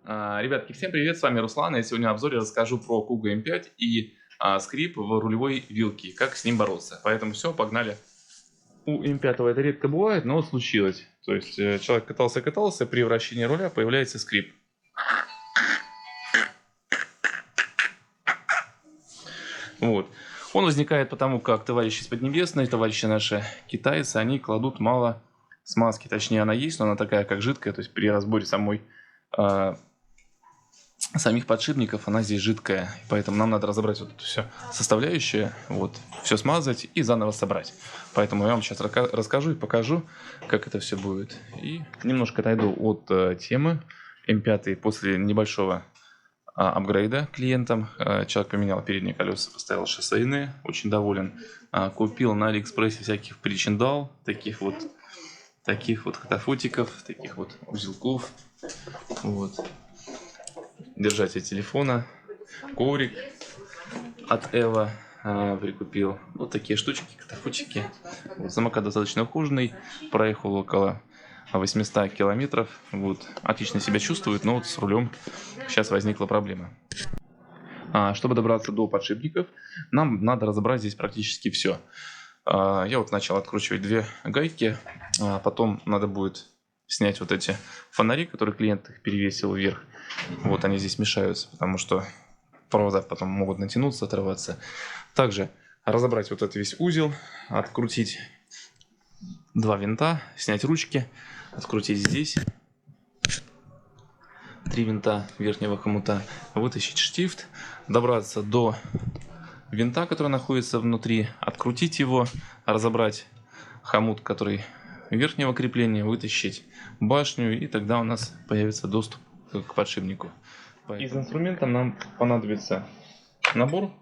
Ребятки, всем привет, с вами Руслан. Я сегодня в обзоре расскажу про Kuga M5 и скрип в рулевой вилке, как с ним бороться. Поэтому все, погнали. У M5 это редко бывает, но случилось. То есть человек катался, при вращении руля появляется скрип. Вот. Он возникает потому, как товарищи из Поднебесной, товарищи наши китайцы, они кладут мало смазки. Точнее, она есть, но она такая, как жидкая. То есть при разборе самих подшипников она здесь жидкая, поэтому нам надо разобрать вот эту все составляющие, вот, все смазать и заново собрать. Поэтому я вам сейчас расскажу и покажу, как это все будет. И немножко отойду от темы. M5 после небольшого апгрейда клиентам. Человек поменял передние колеса, поставил шоссейные, очень доволен. Купил на Алиэкспрессе всяких причиндал, таких вот катафотиков, таких вот узелков. Вот. Держатель телефона, коврик от Эва прикупил. Вот такие штучки, катафотики. Вот, самокат достаточно ухоженный, проехал около 800 километров. Вот, отлично себя чувствует, но вот с рулем сейчас возникла проблема. Чтобы добраться до подшипников, нам надо разобрать здесь практически все. Я вот начал откручивать две гайки, потом надо будет снять вот эти фонари, которые клиент их перевесил вверх. Вот они здесь мешаются, потому что провода потом могут натянуться, оторваться. Также разобрать вот этот весь узел, открутить два винта, снять ручки, открутить здесь 3 винта верхнего хомута, вытащить штифт, добраться до винта, который находится внутри, открутить его, разобрать хомут, который верхнего крепления, вытащить башню, и тогда у нас появится доступ к подшипнику. Из инструмента нам понадобится набор,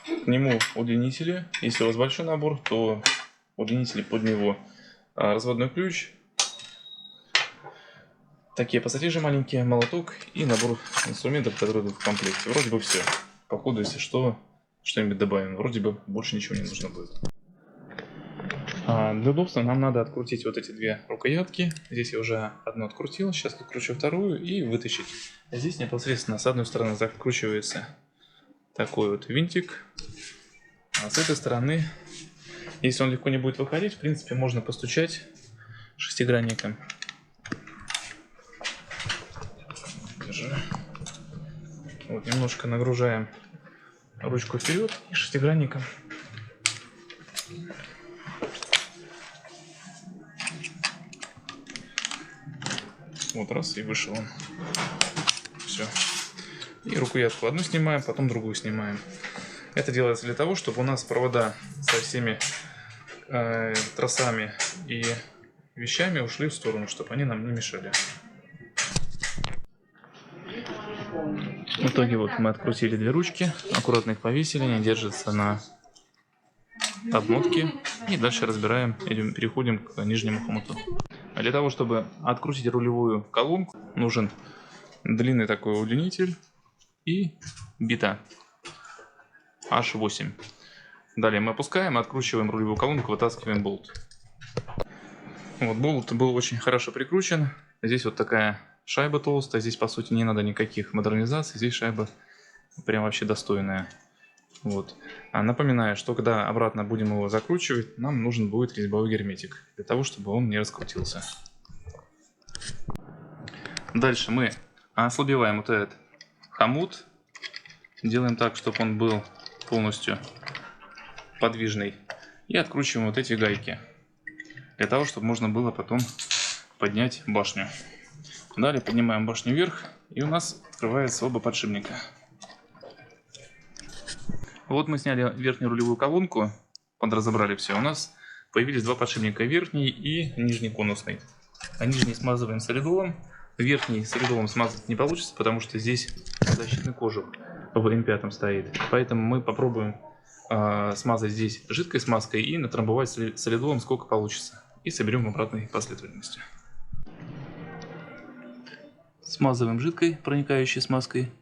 к нему удлинители. Если у вас большой набор, то удлинители под него, разводной ключ, такие пассатижи маленькие, молоток и набор инструментов, которые идут в комплекте. Вроде бы все. По ходу, если что, что-нибудь добавим. Вроде бы больше ничего не нужно будет. Для удобства нам надо открутить вот эти две рукоятки. Здесь я уже одну открутил, сейчас откручу вторую и вытащить. Здесь непосредственно с одной стороны закручивается такой вот винтик, а с этой стороны, если он легко не будет выходить, в принципе можно постучать шестигранником. Вот, немножко нагружаем ручку вперед и шестигранником. Вот раз, и вышел он. Все. И рукоятку одну снимаем, потом другую снимаем. Это делается для того, чтобы у нас провода со всеми тросами и вещами ушли в сторону, чтобы они нам не мешали. В итоге вот мы открутили две ручки, аккуратно их повесили, они держатся на обмотке. И дальше разбираем, переходим к нижнему хомуту. Для того, чтобы открутить рулевую колонку, нужен длинный такой удлинитель и бита H8. Далее мы опускаем, откручиваем рулевую колонку, вытаскиваем болт. Вот болт был очень хорошо прикручен. Здесь вот такая шайба толстая, здесь по сути не надо никаких модернизаций, здесь шайба прям вообще достойная. Вот. Напоминаю, что когда обратно будем его закручивать, нам нужен будет резьбовой герметик, для того, чтобы он не раскрутился. Дальше мы ослабеваем вот этот хомут, делаем так, чтобы он был полностью подвижный, и откручиваем вот эти гайки, для того, чтобы можно было потом поднять башню. Далее поднимаем башню вверх, и у нас открывается оба подшипника. Вот мы сняли верхнюю рулевую колонку, подразобрали все. У нас появились два подшипника, верхний и нижний конусный. Нижний смазываем солидолом, верхний солидолом смазать не получится, потому что здесь защитный кожух в M5 стоит. Поэтому мы попробуем смазать здесь жидкой смазкой и натрамбовать солидолом сколько получится. И соберем в обратной последовательности. Смазываем жидкой, проникающей смазкой.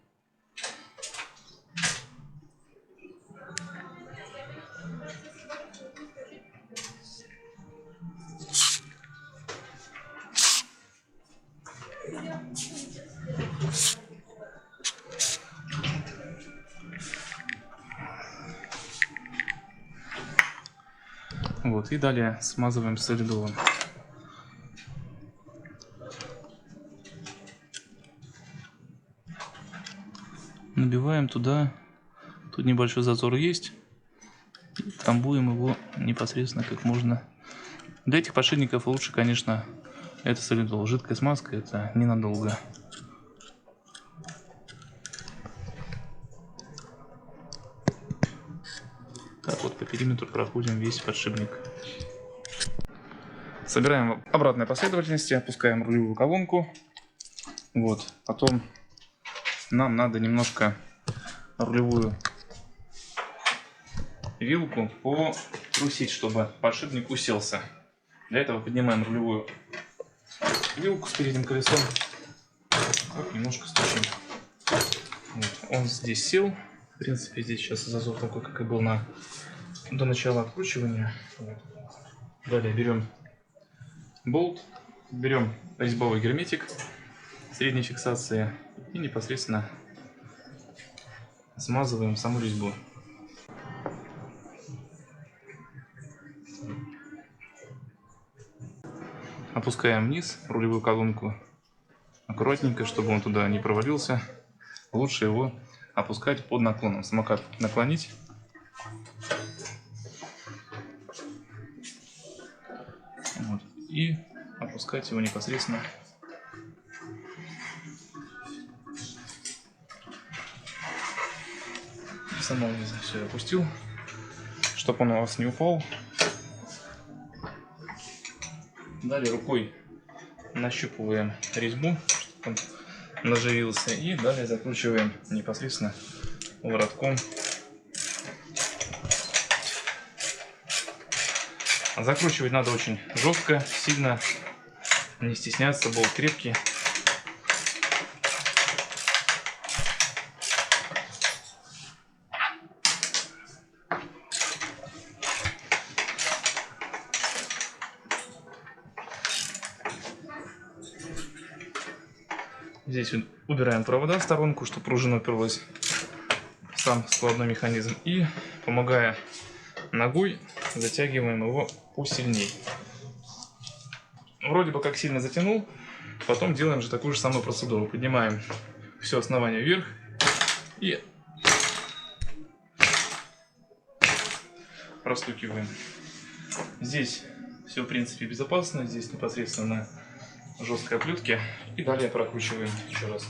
Вот, и далее смазываем солидолом. Набиваем туда, тут небольшой зазор есть, и трамбуем его непосредственно как можно. Для этих подшипников лучше, конечно, это солидол. Жидкая смазка, это ненадолго. Так вот по периметру проходим весь подшипник. Собираем в обратной последовательности, опускаем рулевую колонку. Вот, потом нам надо немножко рулевую вилку потрусить, чтобы подшипник уселся. Для этого поднимаем рулевую вилку с передним колесом. Вот, немножко стучим. Вот, он здесь сел. В принципе, здесь сейчас зазор такой, как и был до начала откручивания. Вот. Далее берем болт, берем резьбовый герметик средней фиксации и непосредственно смазываем саму резьбу. Опускаем вниз рулевую колонку аккуратненько, чтобы он туда не провалился. Лучше его опускать под наклоном. Самокат наклонить. Вот. И опускать его непосредственно с самого низа. Все, опустил, чтобы он у вас не упал. Далее рукой нащупываем резьбу, чтобы он наживился, и далее закручиваем непосредственно воротком. Закручивать надо очень жестко, сильно, не стесняться, болт крепкий. Здесь убираем провода в сторонку, чтобы пружина уперлась в сам складной механизм. И, помогая ногой, затягиваем его посильней. Вроде бы как сильно затянул. Потом делаем же такую же самую процедуру. Поднимаем все основание вверх и простукиваем. Здесь все в принципе безопасно. Здесь непосредственно на жесткой оплетке. И далее прокручиваем еще раз.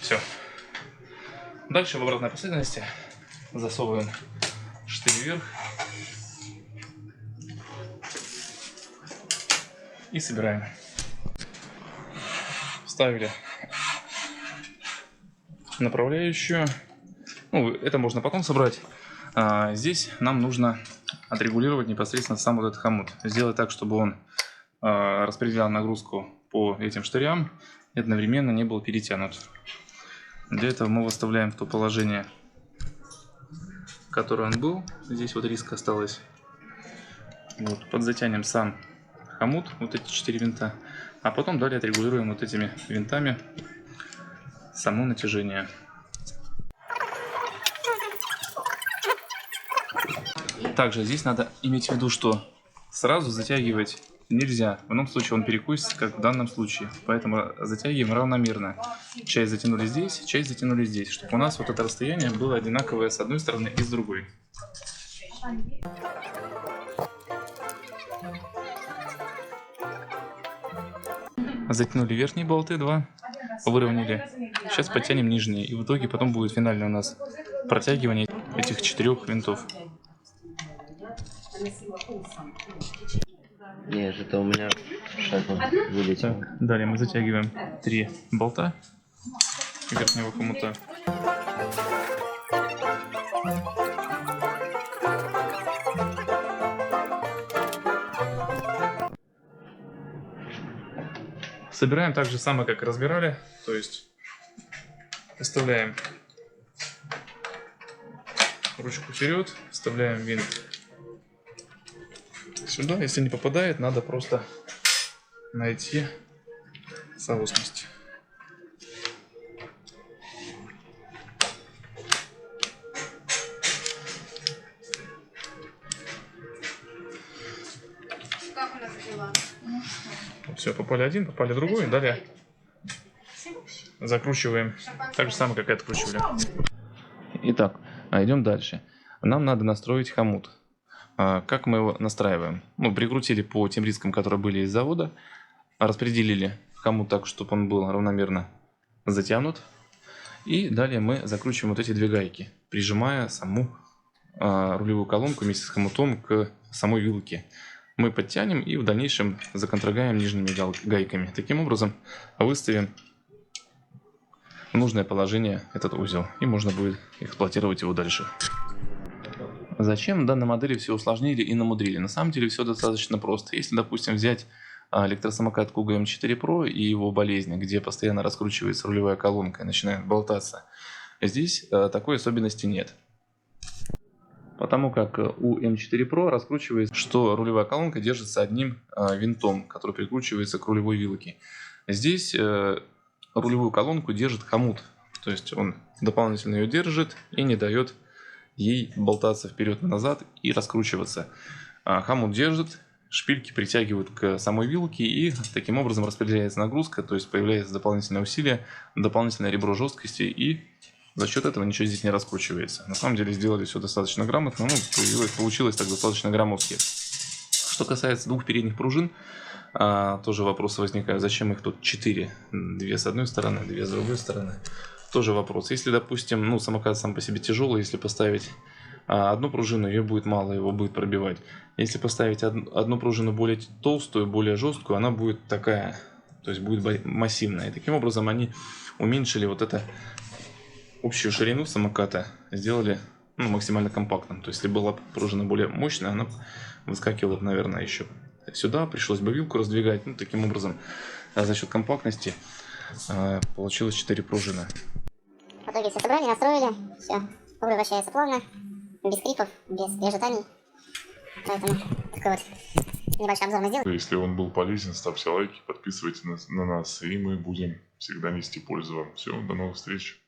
Все. Дальше в обратной последовательности засовываем штырь вверх и собираем. Вставили направляющую. Ну, это можно потом собрать. Здесь нам нужно отрегулировать непосредственно сам вот этот хомут. Сделать так, чтобы он распределял нагрузку по этим штырям и одновременно не был перетянут. Для этого мы выставляем в то положение, в которое он был. Здесь вот риска осталась. Вот, подзатянем сам хомут, вот эти 4 винта. А потом далее отрегулируем вот этими винтами само натяжение. Также здесь надо иметь в виду, что сразу затягивать нельзя. В ином случае он перекусит, как в данном случае. Поэтому затягиваем равномерно. Часть затянули здесь, часть затянули здесь, чтобы у нас вот это расстояние было одинаковое с одной стороны и с другой. Затянули верхние болты 2, выровняли. Сейчас подтянем нижние. И в итоге потом будет финальное у нас протягивание этих 4 винтов. Нет, это у меня шагом вылетел. Так, далее мы затягиваем 3 болта верхнего хомута. Собираем так же самое, как разбирали, то есть выставляем ручку вперед, вставляем винт сюда. Если не попадает, надо просто найти соосность. Все, попали один, попали другой, далее закручиваем так же самое, как и откручивали. Итак, идем дальше. Нам надо настроить хомут. Как мы его настраиваем? Мы прикрутили по тем рискам, которые были из завода, распределили хомут так, чтобы он был равномерно затянут. И далее мы закручиваем вот эти две гайки, прижимая саму рулевую колонку вместе с хомутом к самой вилке. Мы подтянем и в дальнейшем законтрогаем нижними гайками. Таким образом выставим в нужное положение этот узел, и можно будет эксплуатировать его дальше. Зачем в данной модели все усложнили и намудрили? На самом деле все достаточно просто. Если, допустим, взять электросамокат Kuga M4 Pro и его болезни, где постоянно раскручивается рулевая колонка и начинает болтаться, здесь такой особенности нет. Потому как у M4 Pro раскручивается, что рулевая колонка держится одним винтом, который прикручивается к рулевой вилке. Здесь рулевую колонку держит хомут, то есть он дополнительно ее держит и не дает ей болтаться вперед и назад и раскручиваться. Хомут держит, шпильки притягивают к самой вилке, и таким образом распределяется нагрузка, то есть появляется дополнительное усилие, дополнительное ребро жесткости, и за счет этого ничего здесь не раскручивается. На самом деле сделали все достаточно грамотно, получилось так достаточно громоздко. Что касается двух передних пружин, тоже вопросы возникают, зачем их тут 4, 2 с одной стороны, 2 с другой стороны. Тоже вопрос. Если, допустим, самокат сам по себе тяжелый, если поставить одну пружину, ее будет мало, его будет пробивать. Если поставить одну пружину более толстую, более жесткую, она будет такая, то есть будет массивная. И таким образом они уменьшили вот это общую ширину самоката, сделали максимально компактным. То есть если была пружина более мощная, она выскакивала, наверное, еще сюда, пришлось бы вилку раздвигать. Таким образом, за счет компактности получилось 4 пружины. В итоге все собрали, настроили, все, руль вращается плавно, без скрипов, без скрежетаний. Поэтому такой вот небольшой обзор мы сделали. Если он был полезен, ставьте лайки, подписывайтесь на нас, и мы будем всегда нести пользу вам. Все, до новых встреч.